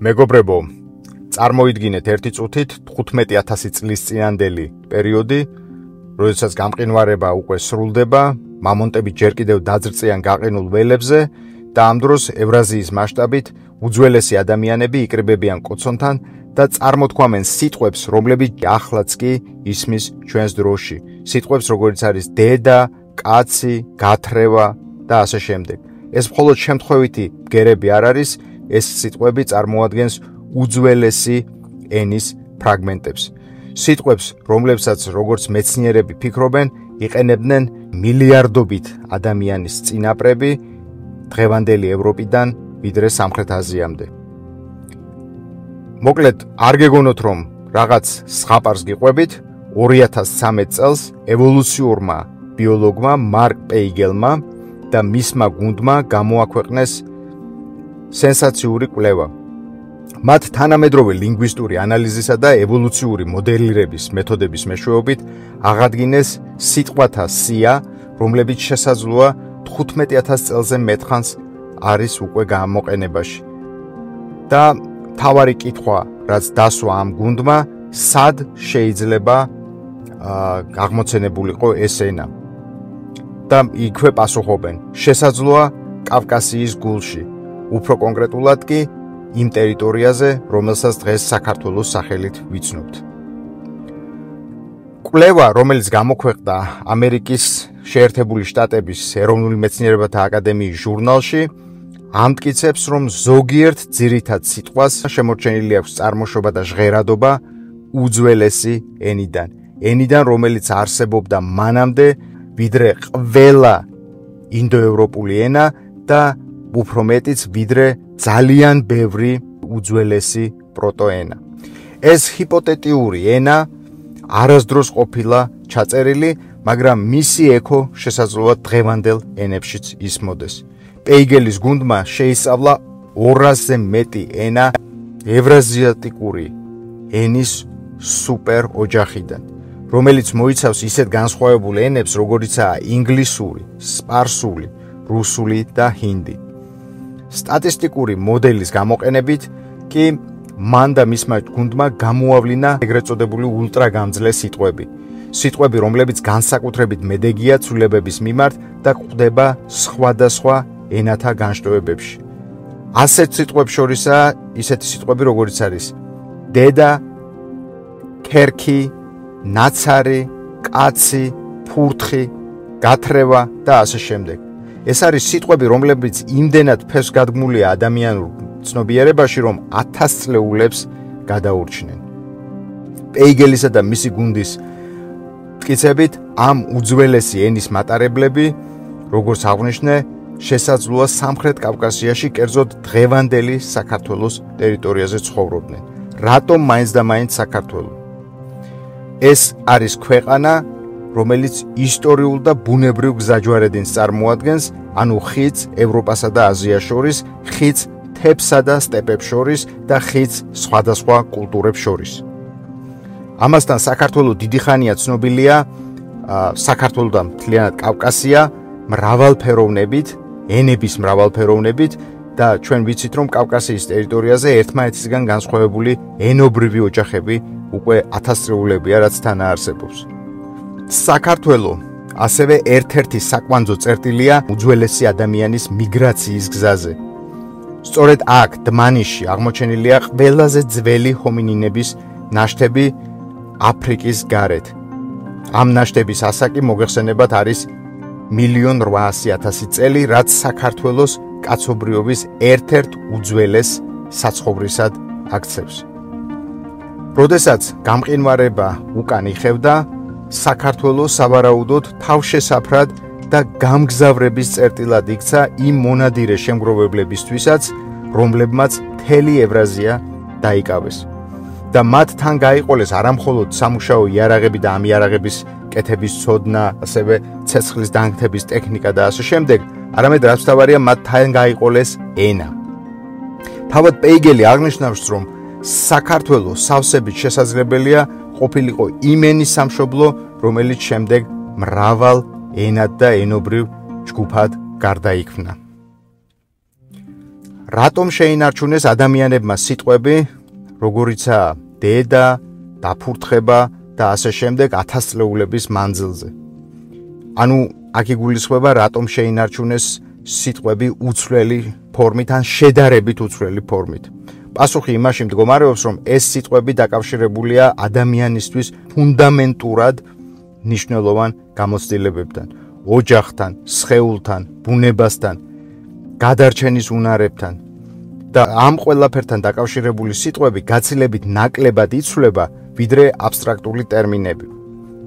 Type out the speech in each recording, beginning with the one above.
მეგობრებო, წარმოიდგინეთ ერთი წუთით 15,000 წლის წინანდელი პერიოდი, როდესაც გამყინვარება უკვე სრულდება, მამონტები ჯერ კიდევ დაძრწიან გაყინულ ველებზე და ამ დროს ევრაზიის მასშტაბით უძველესი ადამიანები იკრიბებიან კოცონთან და წარმოთქვამენ სიტყვებს, რომლებიც ახლაც კი ისმის ჩვენს დროში. სიტყვებს, როგორიც არის დედა, კაცი, გათრევა და ასე შემდეგ. ეს მხოლოდ შემთხვევითი ბგერები არ არის, ეს სიტყვები წარმოადგენს უძველესი ენის ფრაგმენტებს. სიტყვებს, რომლებსაც როგორც მეცნიერები ფიქრობენ, იყენებდნენ მილიარდობით ადამიანის წინაპრები დღევანდელი ევროპიდან ვიდრე სამხრეთ აზიამდე. მოკლედ, არ გეგონოთ, რომ რაღაც ზღაპარს გიყვებით, 2013 წელს ევოლუციურმა ბიოლოგმა მარკ პეიგელმა და მისმა გუნდმა გამოაქვეყნეს სენსაციური კვლევა. მათ თანამედროვე ლინგვისტური ანალიზისა და ევოლუციური მოდელირების მეთოდების მეშვეობით აღადგინეს სიტყვათა სია, რომლებიც შესაძლოა 15,000 წელზე მეტხანს არის უკვე გამოყენებაში. და თავარი კითხვა, რაც დასვა ამ გუნდმა, სად შეიძლება აღმოცენებულიყო ეს ენა. და იქვე პასუხობენ, შესაძლოა კავკასიის გულში, უფრო კონკრეტულად კი იმ ტერიტორიაზე, რომელსაც დღეს საქართველოს სახელით ვიცნობთ. კვლევა, რომელიც გამოქვეყნდა ამერიკის შეერთებული შტატების ეროვნული მეცნიერებათა აკადემიის ჟურნალში, ამტკიცებს, რომ ზოგიერთ ძირითად სიტყვას შემორჩენილი აქვს წარმოშობა და ჟღერადობა უძველესი ენიდან, რომელიც არსებობდა მანამდე, ვიდრე ყველა ინდოევროპული ენა და უფრო მეტიც ვიდრე ძალიან ბევრი უძველესი პროტოენა. ეს ჰიპოთეტიური ენა არასდროს ყოფილა ჩაწერილი, მაგრამ მისი ექო შესაძლოა დღევანდელ ენებშიც ისმოდეს. პეიგელის გუნდმა შეისწავლა 200-ზე მეტი ენა ევრაზიატიკური ენის სუპერ ოჯახიდან, რომელიც მოიცავს ისეთ განსხვავებულ ენებს, როგორიცაა ინგლისური, სპარსული, რუსული და ჰინდი. სტატისტიკური მოდელის გამოყენებით კი მან და მისმა გუნდმა გამოავლინა ეგრეთ წოდებული ულტრაგამძლე სიტყვები. სიტყვები, რომლებიც განსაკუთრებით მედეგია ცვლილებების მიმართ და გვხვდება სხვადასხვა ენათა განშტოებებში. ასეთ სიტყვებს შორისაა ისეთი სიტყვები, როგორიც არის დედა, ქერქი, ნაცარი, კაცი, ფურთხი, გათრევა და ასე შემდეგ. ეს არის სიტყვები, რომლებიც იმდენად ფესვს გადგმულია ადამიანურ ცნობიერებაში, რომ 1000 წლეულებს გადაურჩნენ. პეიგელისა და მისი გუნდის მტკიცებით, ამ უძველესი ენის მატარებლები, როგორც აღნიშნე, შესაძლოა სამხრეთ კავკასიაში, კერძოდ დღევანდელი საქართველოს ტერიტორიაზე ცხოვრობდნენ. რატომ მაინც და მაინც საქართველო? ეს არის ქვეყანა, რომელიც ისტორიულ და ბუნებრივ გზაჯვარედინს წარმოადგენს, ანუ ხიდს ევროპასა და აზიას შორის, ხიდს მთებსა და სტეპებს შორის და ხიდს სხვადასხვა კულტურებს შორის. ამასთან საქართველო დიდი ხანია ცნობილია, საქართველო და მთლიანად კავკასია მრავალფეროვნებით, ენების მრავალფეროვნებით და ჩვენ ვიცით, რომ კავკასიის ტერიტორიაზე ერთმანეთისგან განსხვავებული ენობრივი ოჯახები უკვე 1000 წლეულებია, რაც თანაარსებობს. საქართველო ასევე ერთ-ერთი საკვანძო წერტილია უძველესი ადამიანის მიგრაციის გზაზე. სწორედ აქ დმანისში აღმოჩენილია ყველაზე ძველი ჰომინინების ნაშთები აფრიკის გარეთ. ამ ნაშთების ასაკი მოგეხსენებათ არის 1,800,000 წელი, რაც საქართველოს კაცობრიობის ერთ-ერთ უძველეს საცხოვრისად აქცევს. როდესაც გამყინვარება უკან იხევდა, საქართველოს სავარაუდოდ თავშესაფრად და გამგზავრების წერტილად იქცა იმ მონადირე შემგროვებლებისთვისაც, რომლებმაც მთელი ევრაზია დაიკავეს. და მათ თან გაიყოლეს არამხოლოდ სამუშაო იარაღები და ამ იარაღების კეთების ცოდნა, ასევე ცეცხლის დანათების ტექნიკა და ასე შემდეგ, არამედ რაც მთავარია, მათ თან გაიყოლეს ენა. თავად პეიგელი აღნიშნავს, რომ საქართველოს სავსებით შესაძლებელია ყოფილიყო იმ ენის სამშობლო, რომელიც შემდეგ მრავალ ენად და ენობრივ ჯგუფად გარდაიქმნა. რატომ შეინარჩუნეს ადამიანებმა სიტყვები, როგორიცაა დედა, დაფურთხება და ასე შემდეგ 1000 წლეულების მანძილზე? ანუ აქ იგულისხმება, რატომ შეინარჩუნეს სიტყვები უცვლელი ფორმით ან შედარებით უცვლელი ფორმით. პასუხი იმაში მდგომარეობს, რომ ეს სიტყვები დაკავშირებულია ადამიანისთვის ფუნდამენტურად მნიშვნელოვან გამოცდილებებთან, ოჯახთან, სხეულთან, ბუნებასთან, გადარჩენის უნარებთან და ამ ყველაფერთან დაკავშირებული სიტყვები გაცილებით ნაკლებად იცვლება, ვიდრე აბსტრაქტული ტერმინები.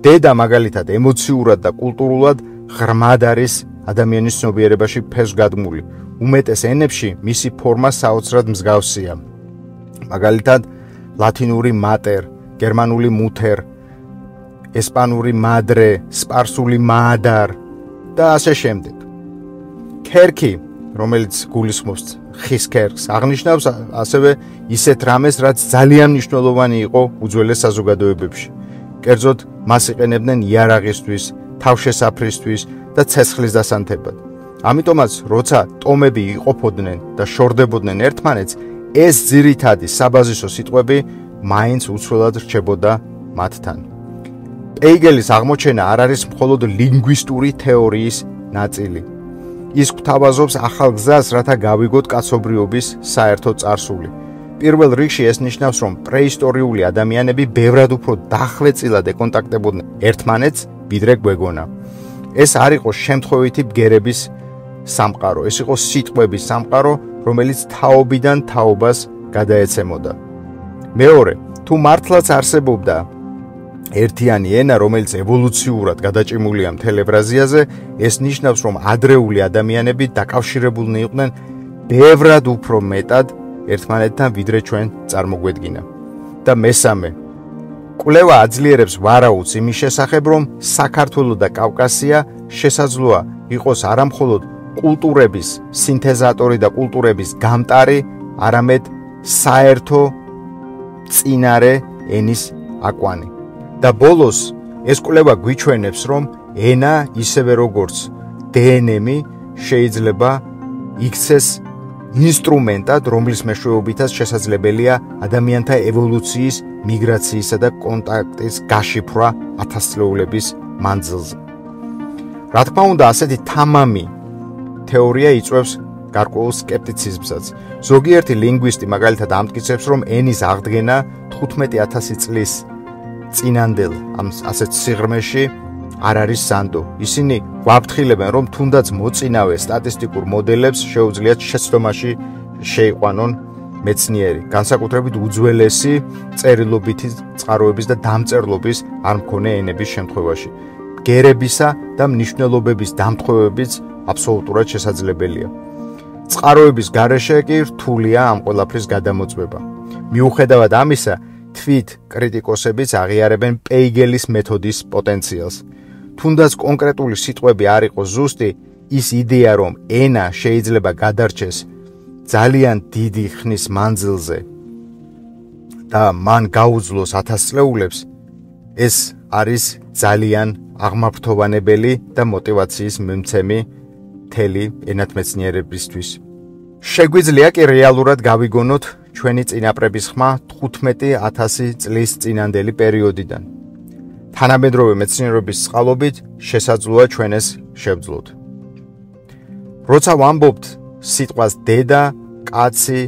დედა მაგალითად ემოციურად და კულტურულად ღრმად არის ადამიანის ცნობიერებაში ფესვგადგმული. უმეტეს ენებში მისი ფორმა საოცრად მსგავსია. მაგალითად, ლათინური mater, გერმანული mutter, ესპანური madre, სპარსული madar და ასე შემდეგ. ქერქი, რომელიც გულისხმობს ხის ქერქს, აღნიშნავს ასევე ისეთ რამეს, რაც ძალიან მნიშვნელოვანი იყო უძველეს საზოგადოებებში. კერძოდ, მას იყენებდნენ იარაღისთვის, თავშესაფრისთვის და ცეცხლის დასანთებად. ამიტომაც, როცა ტომები იყოფოდნენ და შორდებოდნენ ერთმანეთს, ეს ძირითადი საბაზისო სიტყვები მაინც უცვლელად რჩებოდა მათთან. პეიგელის აღმოჩენა არ არის მხოლოდ ლინგვისტური თეორიის ნაწილი. ის გვთავაზობს ახალ გზას, რათა გავიგოთ კაცობრიობის საერთო წარსული. პირველ რიგში ეს ნიშნავს, რომ პრეისტორიული ადამიანები ბევრად უფრო დახვეწილად ეკონტაქტებოდნენ ერთმანეთს, ვიდრე გვეგონა. ეს არ იყო შემთხვევითი ბგერების სამყარო, ეს იყო სიტყვების სამყარო, რომელიც თაობიდან თაობას გადაეცემოდა. მეორე, თუ მართლაც არსებობდა ერთიანი ენა, რომელიც ევოლუციურად გადაჭიმულია მთელ ევრაზიაზე, ეს ნიშნავს, რომ ადრეული ადამიანები დაკავშირებულნი იყვნენ ბევრად უფრო მეტად ერთმანეთთან, ვიდრე ჩვენ წარმოგვედგინა. და მესამე, კვლევა აძლიერებს ვარაუდს იმის შესახებ, რომ საქართველო და კავკასია შესაძლოა იყოს არამხოლოდ კულტურების სინთეზატორი და კულტურების გამტარი, არამედ საერთო წინარე ენის აკვანი. და ბოლოს ეს კვლევა გვიჩვენებს, რომ ენა ისევე როგორც დნმ შეიძლება იქცეს ინსტრუმენტად, რომლის მეშვეობითაც შესაძლებელია ადამიანთა ევოლუციის, მიგრაციისა და კონტაქტის გაშიფრვა 1000 წლეულების მანძილზე. რა თქმა უნდა, ასეთი თამამი თეორია იწვევს გარკვეულ სკეპტიციზმსაც. ზოგიერთი ლინგვისტი მაგალითად ამტკიცებს, რომ ენის აღდგენა 15000 წლის წინანდელ ამ ასეთ სიღრმეში არ არის სანდო. ისინი გვაფრთხილებენ, რომ თუნდაც მოწინავე სტატისტიკურ მოდელებს შეუძლიათ შეცდომაში შეიყვანონ მეცნიერი, განსაკუთრებით უძველესი წერილობითი წყაროების და დამწერლობის არ მქონე ენების შემთხვევაში. ბგერებისა და მნიშვნელობების დამთხოვებიც აბსოლუტურად შესაძლებელია. წყაროების გარეშე კი რთულია ამ ყველაფრის გადამოწმება. მიუხედავად ამისა, თვით კრიტიკოსებიც აღიარებენ პეიგელის მეთოდის პოტენციალს. თუნდაც კონკრეტული სიტყვები არ იყოს ზუსტი, ის იდეა, რომ ენა შეიძლება გადარჩეს ძალიან დიდი ხნის მანძილზე და მან გაუძლოს 1000 წლეულებს, ეს არის ძალიან აღმაფრთოვანებელი და მოტივაციის მიმცემი მთელი ენათმეცნიერებისთვის. შეგვიძლია კი რეალურად გავიგონოთ ჩვენი წინაპრების ხმა 15000 წლის წინანდელი პერიოდიდან. თანამედროვე მეცნიერების წყალობით შესაძლოა ჩვენ ეს შევძლოთ. როცა ვამბობთ სიტყვას დედა, კაცი,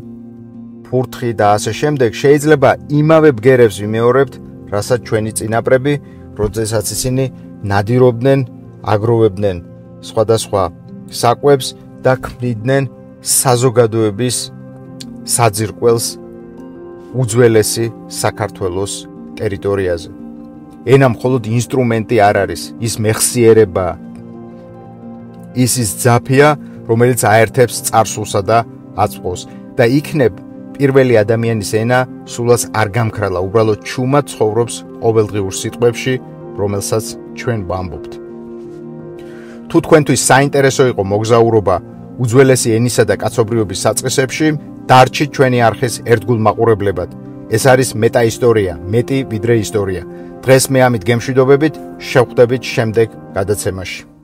ფურთხი და ასე შემდეგ, შეიძლება იმავე ბგერებს ვიმეორებთ, რასაც ჩვენი წინაპრები, როდესაც ისინი ნადირობდნენ, აგროვებდნენ სხვადასხვა საკვებს და ქმნიდნენ საზოგადოების საძირკველს უძველესი საქართველოს ტერიტორიაზე. ენა მხოლოდ ინსტრუმენტი არ არის, ის მეხსიერება, ის ძაფია, რომელიც აერთებს წარსულსა და აწმყოს და იქნებ პირველი ადამიანის ენა სულაც არ გამქრალა, უბრალოდ ჩუმად ცხოვრობს ყოველდღიურ სიტყვებში, რომელსაც ჩვენ ვამბობთ. თუ თქვენთვის საინტერესო იყო მოგზაურობა უძველესი ენისა და კაცობრიობის საწყისებში, დარჩით ჩვენი არხის ერთგულ მაყურებლებად. ეს არის მეტაისტორია, მეტი ვიდრე ისტორია. დღეს მე ამით გემშვიდობებით, შევხვდებით შემდეგ გადაცემაში.